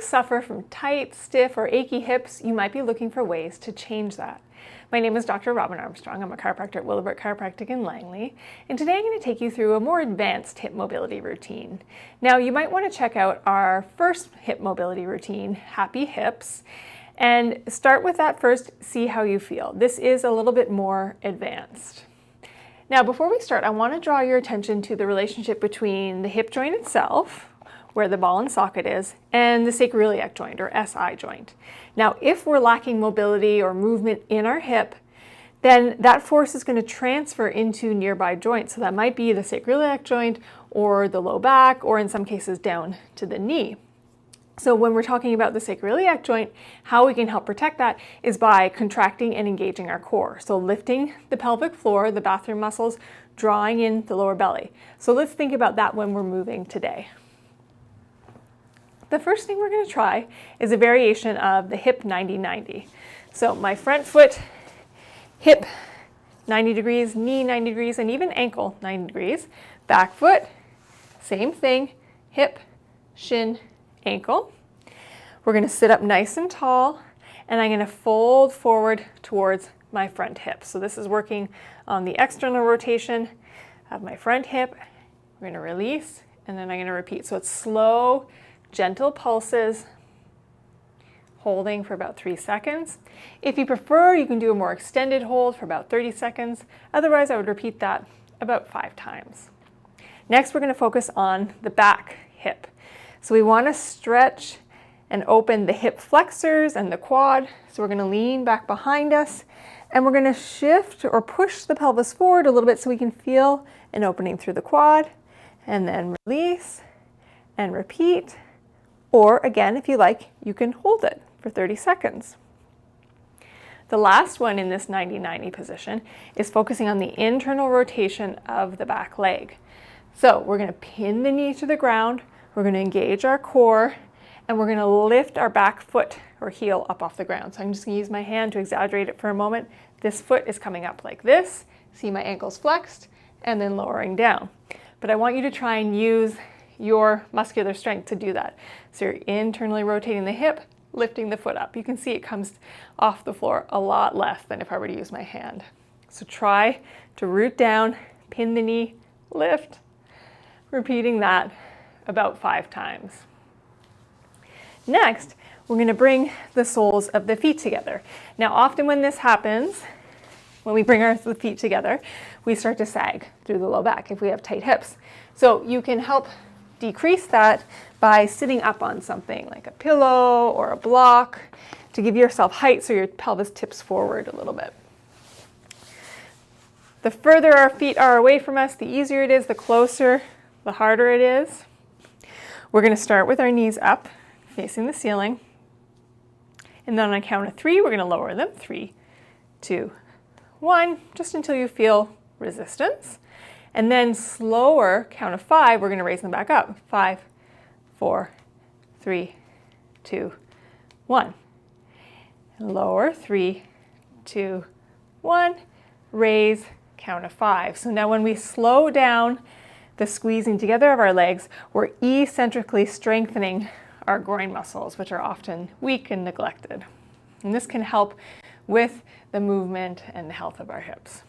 suffer from tight, stiff, or achy hips, you might be looking for ways to change that. My name is Dr. Robin Armstrong. I'm a chiropractor at Willowbrook Chiropractic in Langley, and today I'm going to take you through a more advanced hip mobility routine. Now, you might want to check out our first hip mobility routine, Happy Hips, and start with that first, see how you feel. This is a little bit more advanced. Now, before we start, I want to draw your attention to the relationship between the hip joint itself, where the ball and socket is, and the sacroiliac joint, or SI joint. Now, if we're lacking mobility or movement in our hip, then that force is going to transfer into nearby joints. So that might be the sacroiliac joint, or the low back, or in some cases down to the knee. So when we're talking about the sacroiliac joint, how we can help protect that is by contracting and engaging our core. So lifting the pelvic floor, the bathroom muscles, drawing in the lower belly. So let's think about that when we're moving today. The first thing we're going to try is a variation of the hip 90-90. So my front foot, hip 90 degrees, knee 90 degrees, and even ankle 90 degrees. Back foot, same thing, hip, shin, ankle. We're going to sit up nice and tall, and I'm going to fold forward towards my front hip. So this is working on the external rotation of my front hip. We're going to release, and then I'm going to repeat. So it's slow, gentle pulses, holding for about 3 seconds. If you prefer, you can do a more extended hold for about 30 seconds. Otherwise, I would repeat that about 5 times. Next, we're going to focus on the back hip. So we want to stretch and open the hip flexors and the quad. So we're going to lean back behind us, and we're going to shift or push the pelvis forward a little bit so we can feel an opening through the quad, and then release and repeat. Or again, if you like, you can hold it for 30 seconds. The last one in this 90-90 position is focusing on the internal rotation of the back leg. So we're going to pin the knee to the ground, we're going to engage our core, and we're going to lift our back foot or heel up off the ground. So I'm just going to use my hand to exaggerate it for a moment. This foot is coming up like this. See my ankles flexed, and then lowering down. But I want you to try and use your muscular strength to do that. So you're internally rotating the hip, lifting the foot up. You can see it comes off the floor a lot less than if I were to use my hand. So try to root down, pin the knee, lift, repeating that about 5 times. Next, we're going to bring the soles of the feet together. Now, often when this happens, when we bring our feet together, we start to sag through the low back if we have tight hips. So you can help decrease that by sitting up on something like a pillow or a block to give yourself height so your pelvis tips forward a little bit. The further our feet are away from us, the easier it is. The closer, the harder it is. We're going to start with our knees up, facing the ceiling. And then on a count of 3, we're going to lower them. 3, 2, 1, just until you feel resistance. And then slower, count of 5, we're going to raise them back up. 5, 4, 3, 2, 1. And lower, 3, 2, 1. Raise, count of 5. So now when we slow down the squeezing together of our legs, we're eccentrically strengthening our groin muscles, which are often weak and neglected. And this can help with the movement and the health of our hips.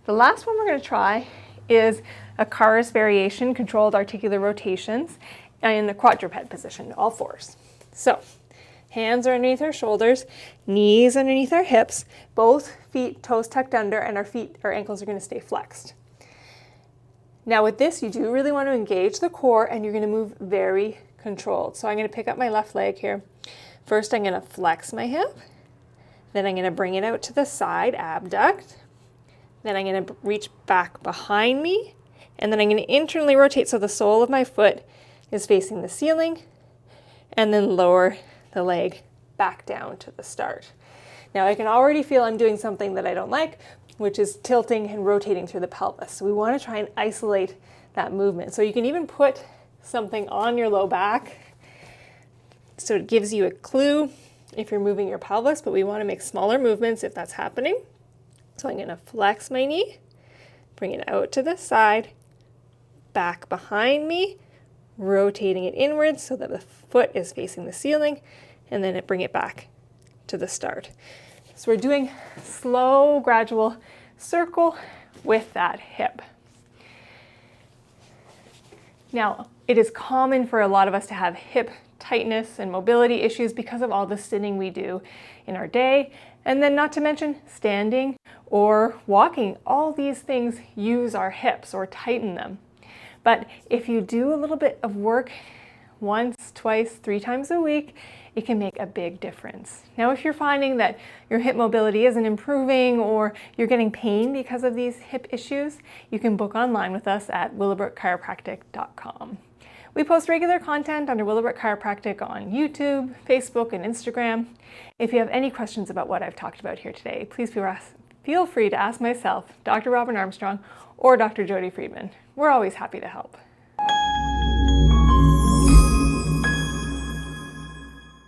The last one we're going to try is a Carr's variation, controlled articular rotations, in the quadruped position, all 4s. So, hands are underneath our shoulders, knees underneath our hips, both feet, toes tucked under, and our ankles are going to stay flexed. Now with this, you do really want to engage the core, and you're going to move very controlled. So I'm going to pick up my left leg here. First, I'm going to flex my hip. Then I'm going to bring it out to the side, abduct. Then I'm going to reach back behind me, and then I'm going to internally rotate so the sole of my foot is facing the ceiling, and then lower the leg back down to the start. Now I can already feel I'm doing something that I don't like, which is tilting and rotating through the pelvis. So we want to try and isolate that movement. So you can even put something on your low back so it gives you a clue if you're moving your pelvis, but we want to make smaller movements if that's happening. So I'm going to flex my knee, bring it out to the side, back behind me, rotating it inwards so that the foot is facing the ceiling, and then bring it back to the start. So we're doing slow, gradual circle with that hip. Now, it is common for a lot of us to have hip tightness and mobility issues because of all the sitting we do in our day, and then not to mention standing or walking. All these things use our hips or tighten them. But if you do a little bit of work once, twice, 3 times a week, it can make a big difference. Now, if you're finding that your hip mobility isn't improving or you're getting pain because of these hip issues, you can book online with us at willowbrookchiropractic.com. We post regular content under Willowbrook Chiropractic on YouTube, Facebook, and Instagram. If you have any questions about what I've talked about here today, please feel free to ask myself, Dr. Robin Armstrong, or Dr. Jody Freedman. We're always happy to help.